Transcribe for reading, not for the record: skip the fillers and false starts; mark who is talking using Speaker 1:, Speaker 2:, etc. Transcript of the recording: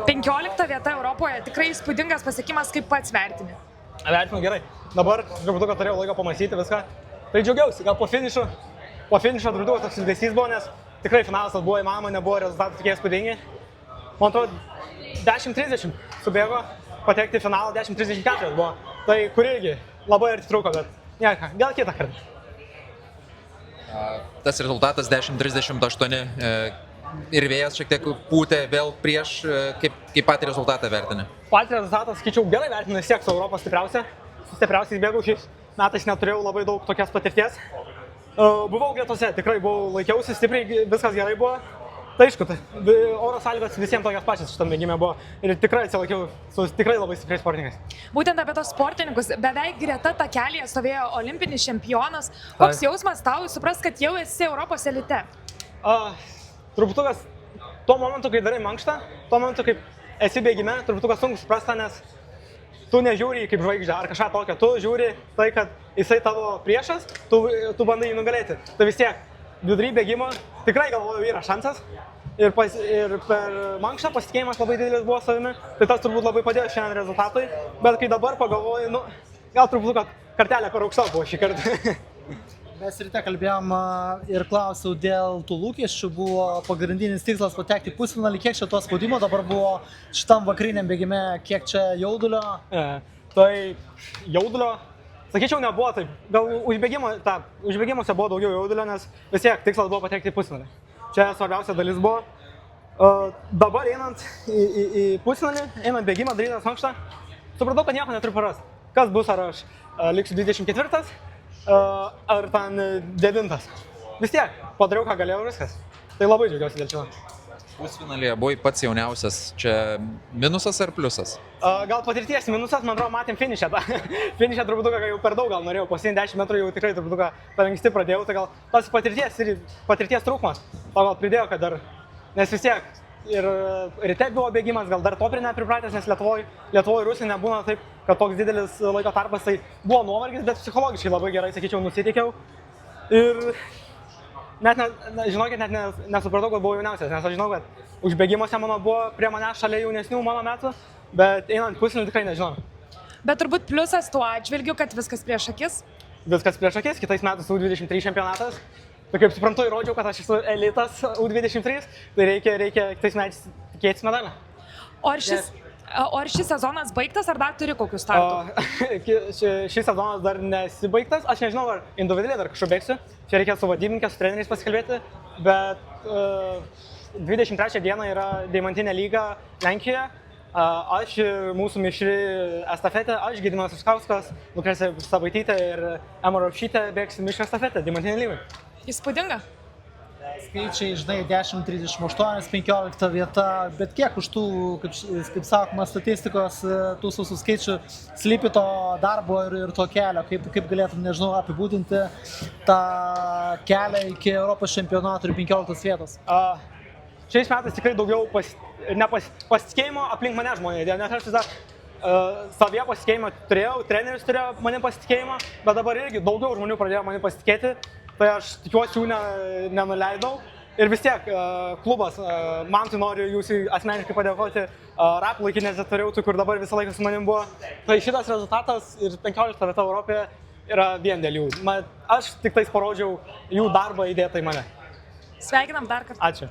Speaker 1: 15 vieta Europoje, tikrai įspūdingas pasiekimas, kaip pats vertini.
Speaker 2: Vertinu gerai. Dabar truputuką turėjau laiko pamąstyti viską. Tai džiaugiausi, gal po finišo truputuką toks ilgesys buvo, nes tikrai finalas buvo įmanoma, nebuvo rezultatų tokie įspūdingi. Man atrodo, 10:30 subėgo, patekti į finalą 10:34 buvo. Tai kur irgi labai arti trūko, bet nieko, gal kitą kartą.
Speaker 3: Tas rezultatas 10:38 ir vėjas šiek tiek pūtė vėl prieš, kaip patį rezultatą vertini?
Speaker 2: Patį rezultatą, sakyčiau, gerai vertinu, vis tiek su Europos stipriausia. Su stipriausiais bėgau šiais metais, neturėjau labai daug tokios patirties. Buvau gretose, tikrai laikiausi stipriai, viskas gerai buvo. Tai aišku, oro sąlygos visiems tokios pačios šitam bėgime buvo ir tikrai atsilaikiau su tikrai labai stipriais sportininkais.
Speaker 1: Būtent apie tos sportininkus, beveik greta takelyje stovėjo olimpinis čempionas. Koks jausmas tau suprast, kad jau esi Europos elite?
Speaker 2: Truputukas, tuo momentu, kai darai mankštą, tuo momentu, kai esi bėgime, truputukas sunku suprasta, nes tu nežiūri kaip žvaigždė ar kažką tokio, tu žiūri tai, kad jisai tavo priešas, tu bandai jį nugalėti. Tai vis tiek, vidury bėgimo tikrai galvoju yra šansas ir per mankštą pasitikėjimas labai didelis buvo savimi, tai tas turbūt labai padėjo šiandien rezultatui, bet kai dabar pagalvoju, gal truputuką kartelę per aukšta buvo šį kartą.
Speaker 4: Mes ryte kalbėjom ir klausiau dėl tų lūkesčių, buvo pagrindinis tikslas patekti į pusfinalį, kiek čia to spaudimo dabar buvo šitam vakariniam bėgime, kiek čia jaudulio?
Speaker 2: Tai jaudulio, sakyčiau, nebuvo taip, gal užbėgimuose buvo daugiau jaudulio, nes vis tiek tikslas buvo patekti į pusfinalį. Čia svarbiausia dalis buvo. Dabar einant į pusfinalį, einant bėgimą, darytas mankštą, supratau, kad nieko neturiu prarasti. Kas bus, ar aš liksiu 24? Ar ten 9. Vis tiek, padariau, ką galėjau, viskas. Tai labai džiaugiausi dėl šio.
Speaker 3: Pusfinalyje buvai pats jauniausias. Čia minusas ar pliusas?
Speaker 2: Gal patirties minusas, man atrodo, matėm finišę. Finišę truputuką jau per daug gal norėjau, po 10 metrų jau tikrai truputuką per anksti pradėjau, tai gal tas patirties trūkumas. O gal pridėjo, kad dar, nes vis tiek ir ryte buvo bėgimas, gal dar to prie nepripratęs, nes Lietuvoje Rusija nebūna taip, kad toks didelis laiko tarpas, tai buvo nuovargis, bet psichologiškai labai gerai, sakyčiau, nusiteikiau. Ir žinokit, net nesupratau, kad buvau jauniausias, nes aš žinau, kad užbėgimuose mano buvo prie manęs šalia jaunesnių mano metų, bet einant pusfinalį tikrai nežinau.
Speaker 1: Bet turbūt pliusas tuo atžvilgiu, kad viskas prieš akis?
Speaker 2: Viskas prieš akis, kitais metais U23 čempionatas. Tai kaip suprantu, įrodžiau, kad aš esu elitas U23, tai reikia kitais metais tikėtis medalį.
Speaker 1: O ar šis sezonas baigtas, ar dar turi kokius startų?
Speaker 2: Šis sezonas dar nesibaigtas, aš nežinau, ar individualiai dar kažkur bėgsiu. Čia reikia su vadybininkė, su treneriais pasikalbėti, bet 23 dieną yra Deimantinė lyga Lenkijoje. Aš ir mūsų mišri estafetė, aš Gediminas Ruskauskas, Lukrecija Sabaitytė ir Ema Ropšytė bėgsim mišri estafetę Deimantinė lygai.
Speaker 1: Įspūdinga.
Speaker 4: Skaičiai, žinai, 10:38, 15 vieta, bet kiek už tų, kaip sakoma, statistikos, tų sausų skaičių slypi to darbo ir to kelio, kaip galėtum, nežinau, apibūdinti tą kelią iki Europos čempionato ir 15 vietos?
Speaker 2: Šiais metais tikrai daugiau pasitikėjimo aplink mane žmonės, nes aš vis dar savyje pasitikėjimą turėjau, treneris turėjo manim pasitikėjimą, bet dabar irgi daugiau žmonių pradėjo manim pasitikėti. Tai aš tikiuosi jų nenuleidau ir vis tiek klubas, man tai noriu jūsų asmeniškai padėkoti, Rap laikinėse turėjau, kur dabar visą laiką su manim buvo. Tai šitas rezultatas ir 15 vieta Europoje yra vien dėl jų. Aš tik tais parodžiau jų darbą įdėtą į mane.
Speaker 1: Sveikinam dar kartą.
Speaker 2: Ačiū.